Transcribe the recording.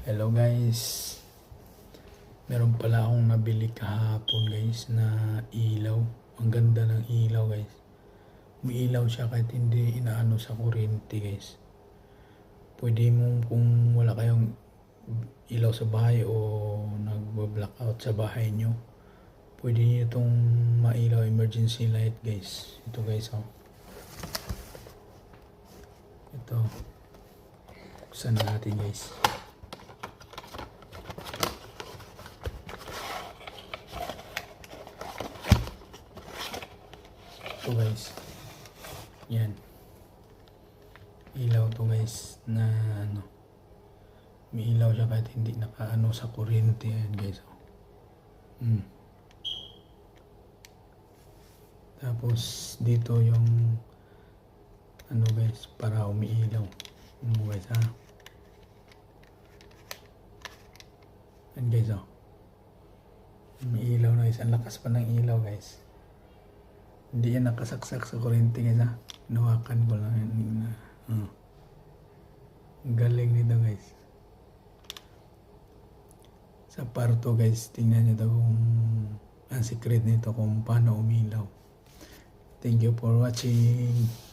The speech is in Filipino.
Hello guys, meron pala akong nabili kahapon guys na ilaw. Ang ganda ng ilaw guys. Umiilaw siya kahit hindi inaano sa kuryente guys. Pwede mo kung wala kayong ilaw sa bahay o nagbo-blackout sa bahay nyo, pwede nyo itong mailaw, emergency light guys. Ito guys oh. Ito. Buksan na natin guys. Ito guys, yan, ilaw to guys na ano, may ilaw siya kahit hindi nakaano sa kuryente. Yan guys Tapos dito yung ano guys, para umiilaw guys yan guys umiilaw na guys. Ang lakas pa ng ilaw guys. Hindi yan nakasaksak sa kuryente guys Hinawakan ko lang yan. Ang galing nito guys. Sa parto guys, tingnan nyo ito kung ang secret nito kung paano umilaw. Thank you for watching.